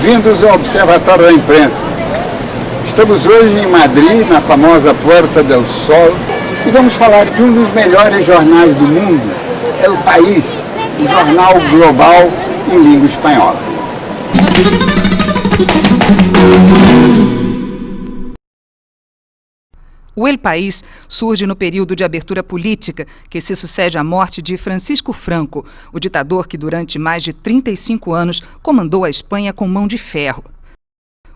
Bem-vindos ao Observatório da Imprensa. Estamos hoje em Madrid, na famosa Puerta del Sol, e vamos falar de um dos melhores jornais do mundo, El País, um jornal global em língua espanhola. O El País surge no período de abertura política que se sucede à morte de Francisco Franco, o ditador que durante mais de 35 anos comandou a Espanha com mão de ferro.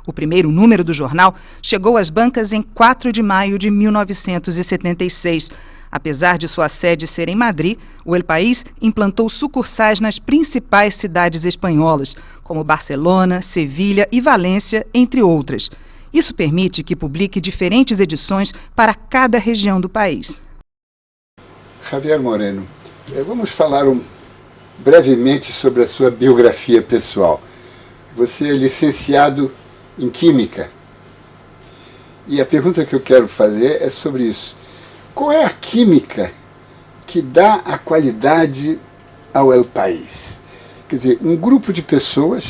O primeiro número do jornal chegou às bancas em 4 de maio de 1976. Apesar de sua sede ser em Madrid, o El País implantou sucursais nas principais cidades espanholas, como Barcelona, Sevilha e Valência, entre outras. Isso permite que publique diferentes edições para cada região do país. Javier Moreno, vamos falar brevemente sobre a sua biografia pessoal. Você é licenciado em Química. E a pergunta que eu quero fazer é sobre isso. Qual é a química que dá a qualidade ao El País? Quer dizer, um grupo de pessoas,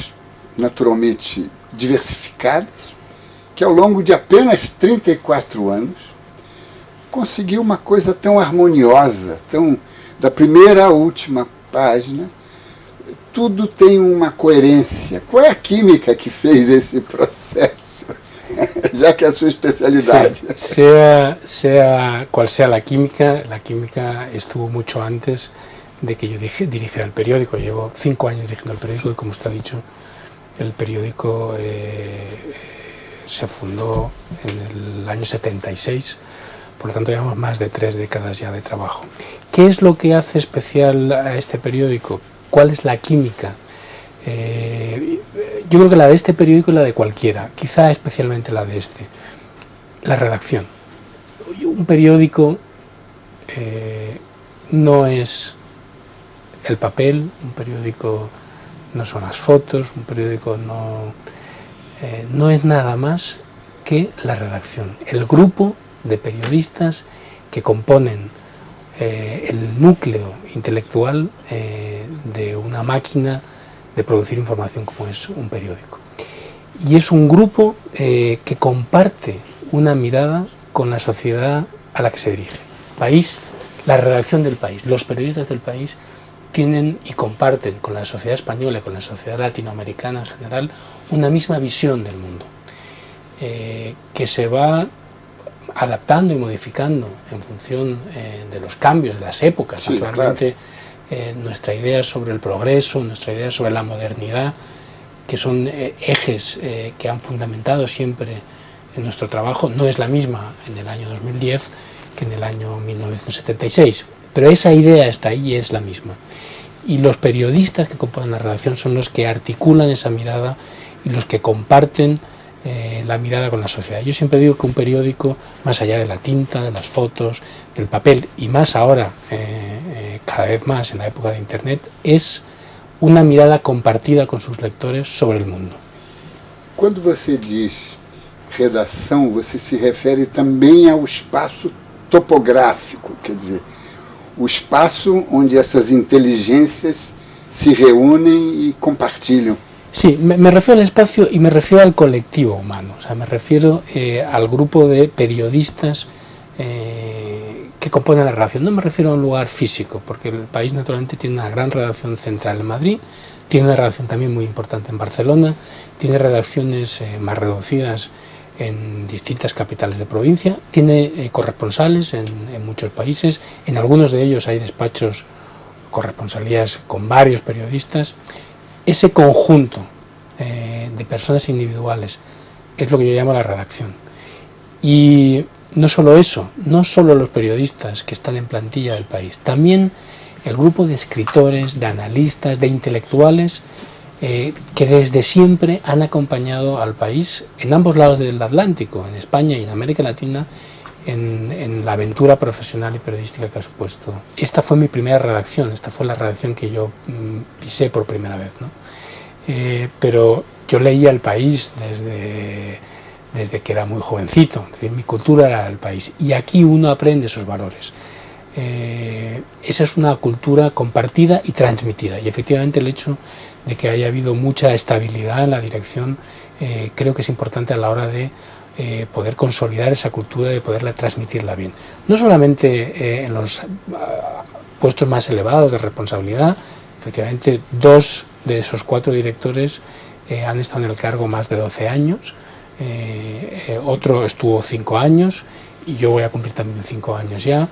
naturalmente diversificadas, que ao longo de apenas 34 anos conseguiu uma coisa tão harmoniosa, da primeira à última página, tudo tem uma coerência. Qual é a química que fez esse processo? Já que é a sua especialidade. Sí, sea cual sea la química estuvo mucho antes de que yo dirigiera el periódico. Llevo 5 años dirigiendo el periódico y, como usted ha dicho, el periódico se fundó en el año 76, por lo tanto llevamos más de 3 décadas ya de trabajo. ¿Qué es lo que hace especial a este periódico? ¿Cuál es la química? Yo creo que la de este periódico es la de cualquiera, quizá especialmente la de este, la redacción. Un periódico no es el papel, un periódico no son las fotos, un periódico no es nada más que la redacción, el grupo de periodistas que componen el núcleo intelectual de una máquina de producir información como es un periódico. Y es un grupo que comparte una mirada con la sociedad a la que se dirige. País, la redacción del País, los periodistas del País tienen y comparten con la sociedad española y con la sociedad latinoamericana en general una misma visión del mundo, que se va adaptando y modificando en función de los cambios, de las épocas. Sí, naturalmente, claro. Nuestra idea sobre el progreso, nuestra idea sobre la modernidad, que son ejes que han fundamentado siempre en nuestro trabajo, no es la misma en el año 2010 que en el año 1976. Pero esa idea está ahí y es la misma. Y los periodistas que componen la redacción son los que articulan esa mirada y los que comparten la mirada con la sociedad. Yo siempre digo que un periódico, más allá de la tinta, de las fotos, del papel, y más ahora, cada vez más en la época de Internet, es una mirada compartida con sus lectores sobre el mundo. Quando você diz redação, você se refere também ao espaço topográfico, quer dizer, o espaço onde essas inteligências se reúnem y compartilham. Sí, me refiero al espacio y me refiero al colectivo humano, o sea, me refiero al grupo de periodistas que componen la redacción. No me refiero a un lugar físico, porque el País naturalmente tiene una gran redacción central en Madrid, tiene una redacción también muy importante en Barcelona, tiene redacciones más reducidas en distintas capitales de provincia, tiene corresponsales en muchos países, en algunos de ellos hay despachos, corresponsalías con varios periodistas. Ese conjunto de personas individuales es lo que yo llamo la redacción. Y no solo eso, no solo los periodistas que están en plantilla del País, también el grupo de escritores, de analistas, de intelectuales que desde siempre han acompañado al País en ambos lados del Atlántico, en España y en América Latina, en la aventura profesional y periodística que ha supuesto. Esta fue mi primera redacción, esta fue la redacción que yo pisé por primera vez, ¿no? Pero yo leía El País desde que era muy jovencito, es decir, mi cultura era El País, y aquí uno aprende esos valores. esa es una cultura compartida y transmitida, y efectivamente el hecho de que haya habido mucha estabilidad en la dirección creo que es importante a la hora de poder consolidar esa cultura, de poderla transmitirla bien, no solamente en los puestos más elevados de responsabilidad. Efectivamente 2 de esos 4 directores han estado en el cargo más de 12 años, otro estuvo 5 años y yo voy a cumplir también 5 años ya.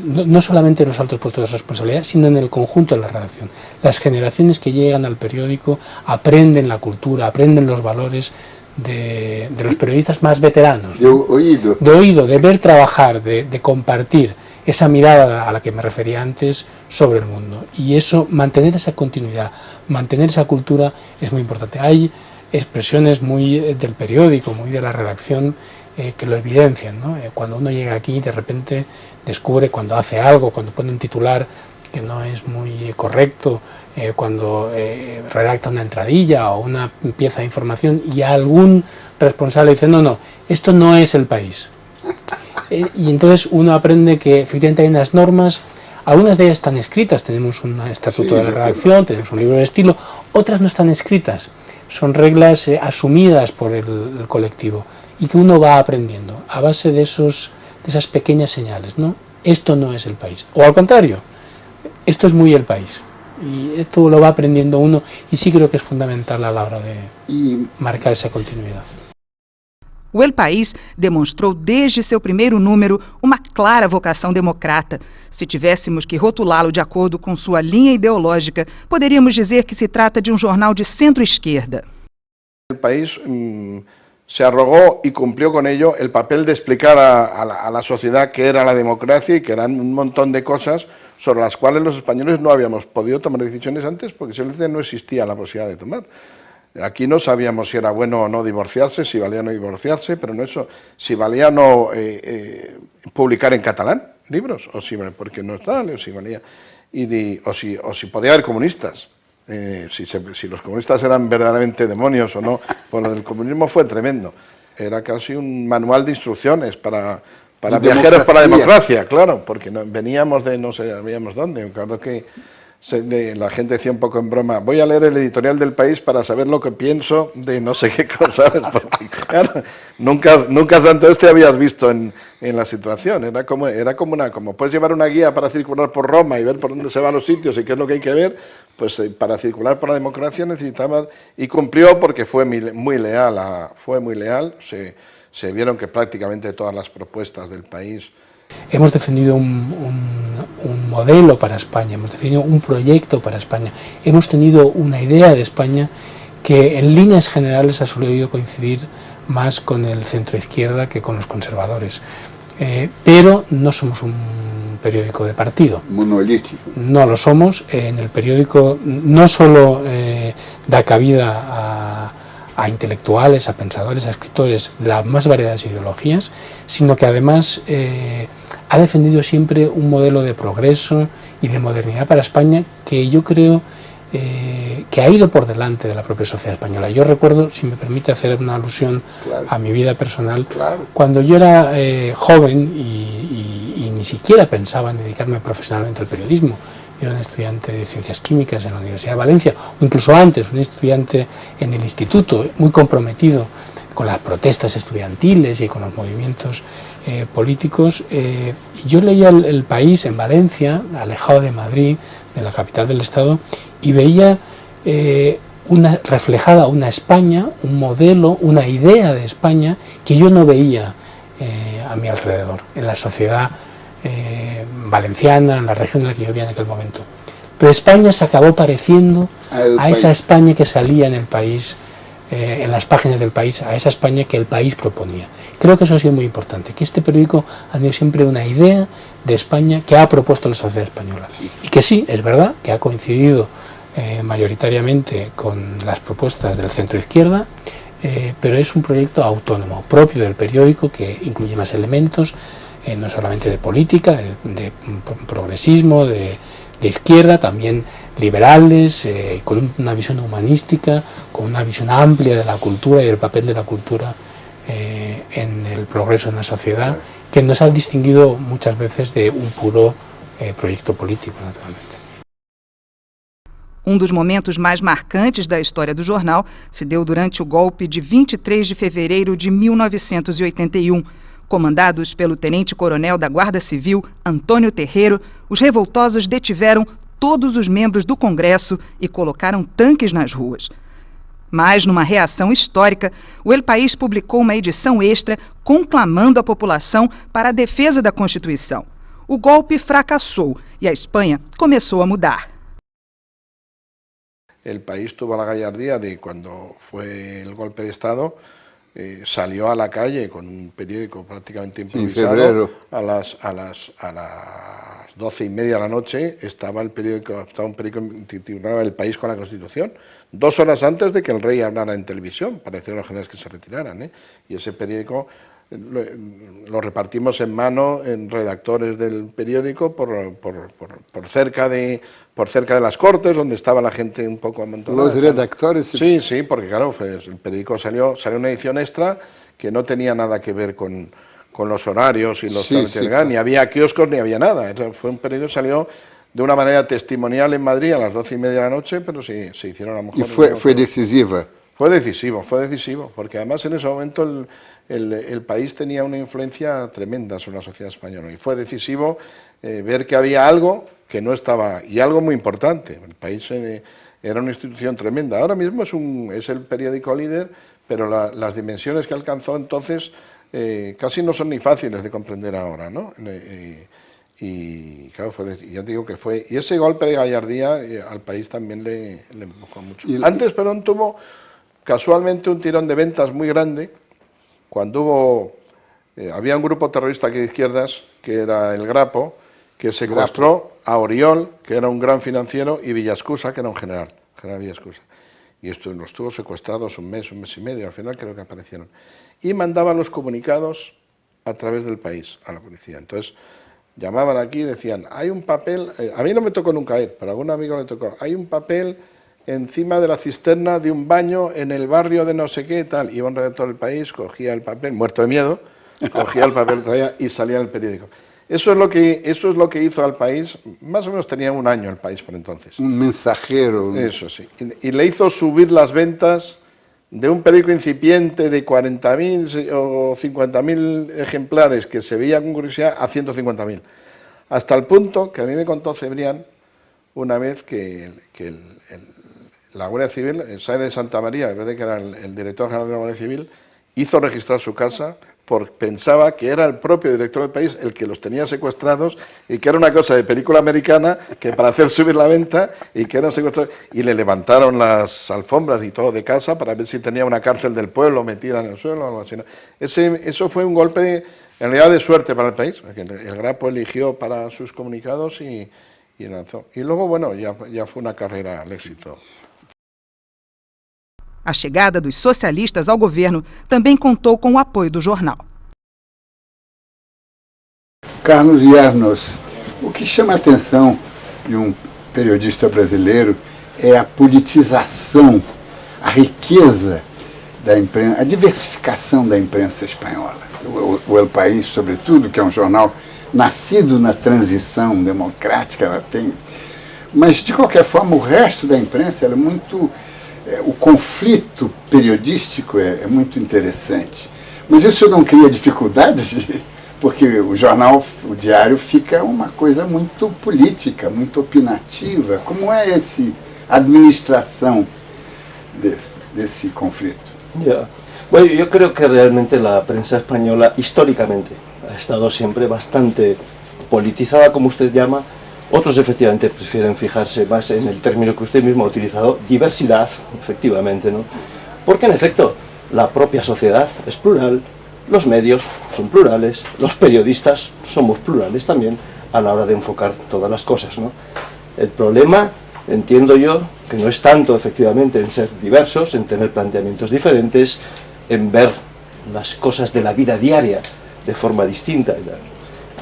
No solamente en los altos puestos de responsabilidad, sino en el conjunto de la redacción. Las generaciones que llegan al periódico aprenden la cultura, aprenden los valores de los periodistas más veteranos, de oído, de ver trabajar, de compartir esa mirada a la que me refería antes sobre el mundo. Y eso, mantener esa continuidad, mantener esa cultura es muy importante. Hay expresiones muy del periódico, muy de la redacción, que lo evidencian, ¿no? Cuando uno llega aquí, de repente descubre cuando hace algo, cuando pone un titular que no es muy correcto, cuando redacta una entradilla o una pieza de información y algún responsable dice no, esto no es El País. Y entonces uno aprende que efectivamente hay unas normas, algunas de ellas están escritas, tenemos un estatuto de la redacción, tenemos un libro de estilo, otras no están escritas, son reglas asumidas por el colectivo y que uno va aprendiendo a base de esas pequeñas señales, ¿no? Esto no es El País, o al contrario, esto es muy El País, y esto lo va aprendiendo uno, y sí creo que es fundamental a la hora de marcar essa continuidade. O El País demonstrou desde seu primeiro número uma clara vocação democrata. Se tivéssemos que rotulá-lo de acordo com sua linha ideológica, poderíamos dizer que se trata de um jornal de centro-esquerda. El País se arrogó y cumplió con ello el papel de explicar a la sociedad qué era la democracia y que eran un montón de cosas sobre las cuales los españoles no habíamos podido tomar decisiones antes porque simplemente no existía la posibilidad de tomar. Aquí no sabíamos si era bueno o no divorciarse, si valía o no divorciarse, pero no eso, si valía o no publicar en catalán libros, o si porque no estaban, o si valía, o si podía haber comunistas, si los comunistas eran verdaderamente demonios o no. Pues lo del comunismo fue tremendo, era casi un manual de instrucciones para viajeros por la democracia, claro, porque veníamos de no sabíamos dónde. Me acuerdo que la gente decía un poco en broma, voy a leer el editorial del País para saber lo que pienso de no sé qué cosas, porque claro, nunca antes te habías visto en la situación. Era como puedes llevar una guía para circular por Roma y ver por dónde se van los sitios y qué es lo que hay que ver, pues para circular por la democracia necesitaba, y cumplió porque fue muy leal, se vieron que prácticamente todas las propuestas del País. Hemos defendido un modelo para España, hemos definido un proyecto para España, hemos tenido una idea de España que en líneas generales ha solido coincidir más con el centro izquierda que con los conservadores, pero no somos un periódico de partido. Monolítico. No lo somos. En el periódico no solo da cabida a intelectuales, a pensadores, a escritores de las más variadas ideologías, sino que además ha defendido siempre un modelo de progreso y de modernidad para España que yo creo que ha ido por delante de la propia sociedad española. Yo recuerdo, si me permite hacer una alusión a mi vida personal, cuando yo era joven y ni siquiera pensaba en dedicarme profesionalmente al periodismo. Era un estudiante de Ciencias Químicas en la Universidad de Valencia, o incluso antes, un estudiante en el instituto, muy comprometido con las protestas estudiantiles y con los movimientos políticos. Yo leía el País en Valencia, alejado de Madrid, de la capital del Estado, y veía reflejada una España, un modelo, una idea de España que yo no veía a mi alrededor, en la sociedad valenciana, en la región en la que yo vivía en aquel momento. Pero España se acabó pareciendo a esa España que salía en el País, en las páginas del País, a esa España que el País proponía. Creo que eso ha sido muy importante, que este periódico ha tenido siempre una idea de España que ha propuesto la sociedad española. Y que sí, es verdad, que ha coincidido mayoritariamente con las propuestas del centro izquierda, pero es un proyecto autónomo, propio del periódico, que incluye más elementos, no solamente de política, de progresismo, de izquierda, también liberales, con una visión humanística, con una visión amplia de la cultura y del papel de la cultura en el progreso en la sociedad, que nos ha distinguido muchas veces de un puro proyecto político, naturalmente. Dos momentos mais marcantes da história do jornal se deu durante o golpe de 23 de fevereiro de 1981. Comandados pelo tenente-coronel da Guarda Civil, Antônio Terreiro, os revoltosos detiveram todos os membros do Congresso e colocaram tanques nas ruas. Mas, numa reação histórica, o El País publicou uma edição extra conclamando a população para a defesa da Constituição. O golpe fracassou e a Espanha começou a mudar. El País tuvo la gallardía de, cuando fue el golpe de Estado, salió a la calle con un periódico prácticamente improvisado. A las 12:30 de la noche estaba un periódico titulado El País con la Constitución, 2 horas antes de que el rey hablara en televisión, para decir a los generales que se retiraran, y ese periódico lo repartimos en mano en redactores del periódico por cerca de las Cortes, donde estaba la gente un poco amontonada. ¿Los redactores? Sí, porque claro, pues, el periódico salió una edición extra que no tenía nada que ver con los horarios y los ni había kioscos ni había nada. Fue un periódico que salió de una manera testimonial en Madrid a las 12:30 de la noche, pero sí, se hicieron a lo mejor... ¿Y fue decisiva? Fue decisivo, porque además en ese momento el país tenía una influencia tremenda sobre la sociedad española, y fue decisivo ver que había algo que no estaba, y algo muy importante. El país era una institución tremenda. Ahora mismo es el periódico líder, pero las dimensiones que alcanzó entonces casi no son ni fáciles de comprender ahora, ¿no? Y claro, ya digo que fue, y ese golpe de gallardía al país también le empujó mucho. Antes, perdón, tuvo casualmente un tirón de ventas muy grande cuando había un grupo terrorista aquí de izquierdas, que era el Grapo, que secuestró a Oriol, que era un gran financiero, y Villascusa, que era un general Villascusa. Y esto los tuvo secuestrados un mes y medio, al final creo que aparecieron. Y mandaban los comunicados a través del país a la policía. Entonces llamaban aquí y decían, hay un papel, a mí no me tocó nunca ir, pero a algún amigo le tocó, hay un papel encima de la cisterna de un baño en el barrio de no sé qué, tal. Iba un redactor del país, cogía el papel, muerto de miedo, cogía el papel, traía y salía en el periódico. Eso es lo que hizo al país, más o menos tenía un año el país por entonces. Un mensajero. Eso sí. Y le hizo subir las ventas de un periódico incipiente de 40.000 o 50.000 ejemplares que se veía con curiosidad a 150.000. Hasta el punto que a mí me contó Cebrián una vez que la Guardia Civil, el Sáenz de Santa María, en vez de que era el director general de la Guardia Civil, hizo registrar su casa porque pensaba que era el propio director del país el que los tenía secuestrados y que era una cosa de película americana que para hacer subir la venta y que eran secuestrados. Y le levantaron las alfombras y todo de casa para ver si tenía una cárcel del pueblo metida en el suelo o algo así. Eso fue un golpe en realidad de suerte para el país, porque el Grapo eligió para sus comunicados y lanzó. Y luego, bueno, ya fue una carrera al éxito. A chegada dos socialistas ao governo também contou com o apoio do jornal. Carlos Yernos, o que chama a atenção de um periodista brasileiro é a politização, a riqueza da imprensa, a diversificação da imprensa espanhola. O El País, sobretudo, que é um jornal nascido na transição democrática, ela tem... Mas, de qualquer forma, o resto da imprensa ela é muito... O conflito periodístico é muito interessante. Mas isso não cria dificuldades, porque o jornal, o diário, fica uma coisa muito política, muito opinativa. Como é a administração desse conflito? Bueno, yo creo que realmente la prensa española, históricamente, ha estado siempre bastante politizada, como usted llama. Otros efectivamente prefieren fijarse más en el término que usted mismo ha utilizado, diversidad, efectivamente, ¿no? Porque en efecto, la propia sociedad es plural, los medios son plurales, los periodistas somos plurales también a la hora de enfocar todas las cosas, ¿no? El problema, entiendo yo, que no es tanto efectivamente en ser diversos, en tener planteamientos diferentes, en ver las cosas de la vida diaria de forma distinta,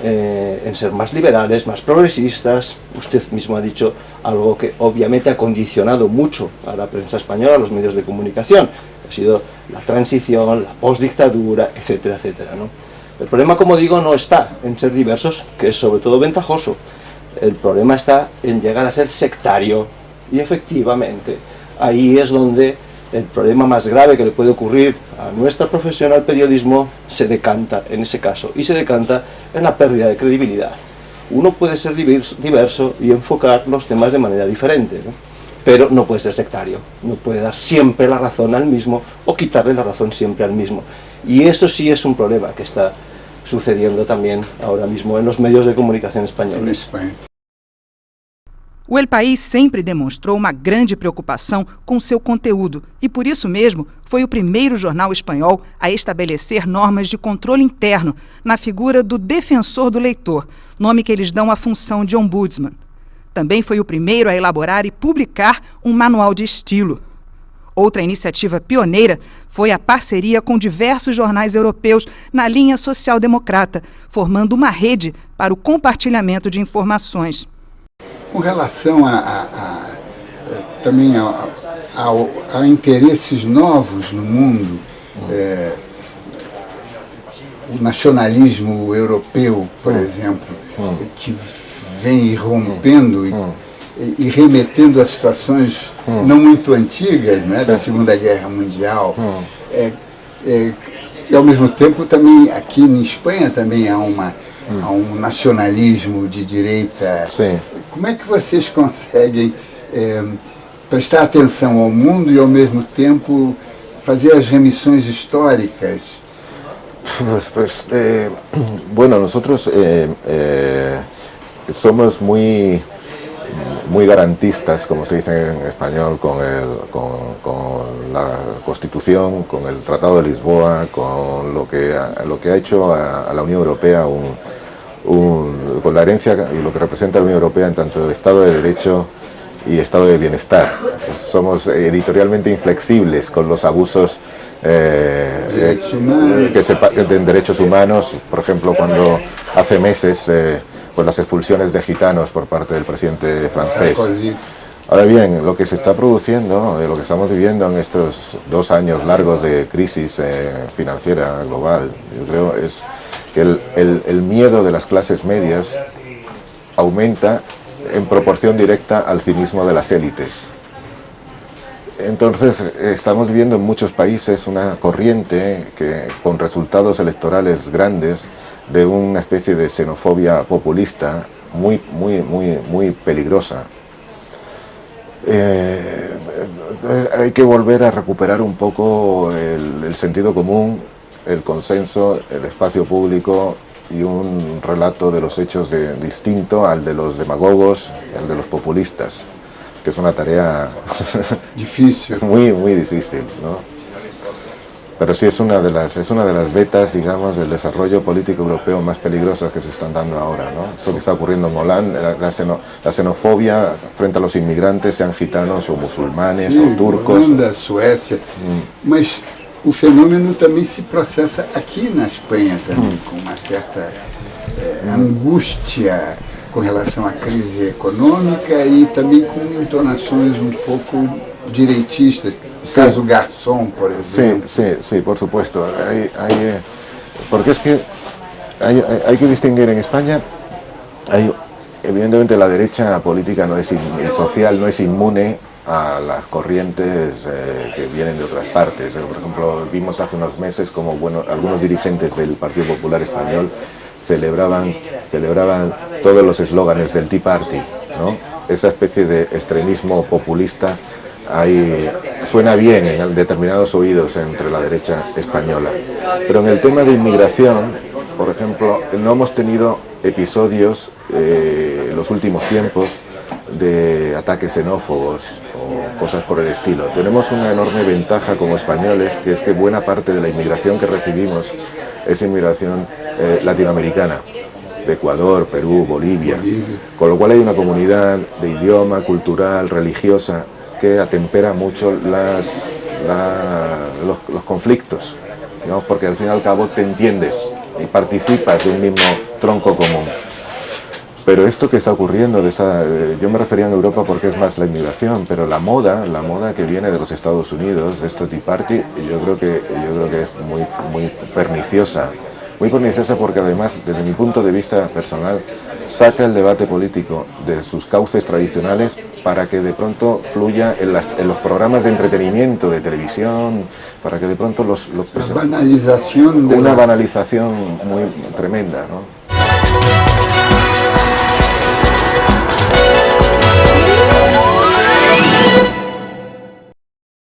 en ser más liberales, más progresistas. Usted mismo ha dicho algo que obviamente ha condicionado mucho a la prensa española, a los medios de comunicación, Ha sido la transición, la postdictadura, etcétera, etcétera, ¿no? El problema, como digo, no está en ser diversos, que es sobre todo ventajoso. El problema está en llegar a ser sectario. Y efectivamente, ahí es donde el problema más grave que le puede ocurrir a nuestra profesión, al periodismo, se decanta en ese caso. Y se decanta en la pérdida de credibilidad. Uno puede ser diverso y enfocar los temas de manera diferente, ¿no? Pero no puede ser sectario, no puede dar siempre la razón al mismo o quitarle la razón siempre al mismo. Y eso sí es un problema que está sucediendo también ahora mismo en los medios de comunicação espanhóis. O El País sempre demonstrou uma grande preocupação com seu conteúdo e, por isso mesmo, foi o primeiro jornal espanhol a estabelecer normas de controle interno na figura do defensor do leitor, nome que eles dão à função de ombudsman. Também foi o primeiro a elaborar e publicar um manual de estilo. Outra iniciativa pioneira foi a parceria com diversos jornais europeus na linha social-democrata, formando uma rede para o compartilhamento de informações. Com relação também a interesses novos no mundo, o nacionalismo europeu, por exemplo, que vem irrompendo e remetendo a situações não muito antigas, né, da Segunda Guerra Mundial, e ao mesmo tempo também aqui em Espanha também há um nacionalismo de direita. Sim. Como é que vocês conseguem prestar atenção ao mundo e ao mesmo tempo fazer as remissões históricas? Bueno, nosotros somos muy garantistas, como se dice en español, con la Constitución, con el Tratado de Lisboa, con lo que ha hecho a la Unión Europea, con la herencia y lo que representa la Unión Europea en tanto Estado de Derecho y Estado de Bienestar. Somos editorialmente inflexibles con los abusos en derechos humanos, por ejemplo, cuando hace meses pues las expulsiones de gitanos por parte del presidente francés. Ahora bien, lo que se está produciendo, lo que estamos viviendo en estos 2 años largos de crisis financiera global, yo creo, es que el miedo de las clases medias aumenta en proporción directa al cinismo de las élites. Entonces estamos viviendo en muchos países una corriente que, con resultados electorales grandes, de una especie de xenofobia populista muy peligrosa. Hay que volver a recuperar un poco el sentido común, el consenso, el espacio público y un relato de los hechos distinto al de los demagogos y al de los populistas, que es una tarea difícil, muy difícil, ¿no? Pero sí es una de las vetas, digamos, del desarrollo político europeo más peligrosas que se están dando ahora, ¿no? Esto que está ocurriendo en Holanda, la xenofobia frente a los inmigrantes, sean gitanos o musulmanes o turcos. Holanda, Suécia. Mas o fenômeno também se processa aqui na Espanha também, com uma certa angústia com relação à crise econômica e também com entonações um pouco direitistas, caso Garzón, por ejemplo. Sí, por supuesto. Porque es que hay que distinguir en España, evidentemente la derecha política social no es inmune a las corrientes que vienen de otras partes. Por ejemplo, vimos hace unos meses como algunos dirigentes del Partido Popular Español celebraban todos los eslóganes del Tea Party, ¿no? Esa especie de extremismo populista suena bien en determinados oídos entre la derecha española. Pero en el tema de inmigración, por ejemplo, no hemos tenido episodios en los últimos tiempos de ataques xenófobos o cosas por el estilo. Tenemos una enorme ventaja como españoles, que es que buena parte de la inmigración que recibimos es inmigración latinoamericana, de Ecuador, Perú, Bolivia, con lo cual hay una comunidad de idioma, cultural, religiosa, que atempera mucho los conflictos, ¿no? Porque al fin y al cabo te entiendes y participas de un mismo tronco común. Pero esto que está ocurriendo, yo me refería en Europa porque es más la inmigración, pero la moda que viene de los Estados Unidos, de este Tea Party, yo creo que es muy perniciosa. Muy perniciosa porque además, desde mi punto de vista personal, saca el debate político de sus cauces tradicionales para que de pronto fluya en los programas de entretenimiento de televisión, para que de pronto una banalización muy tremenda, ¿no?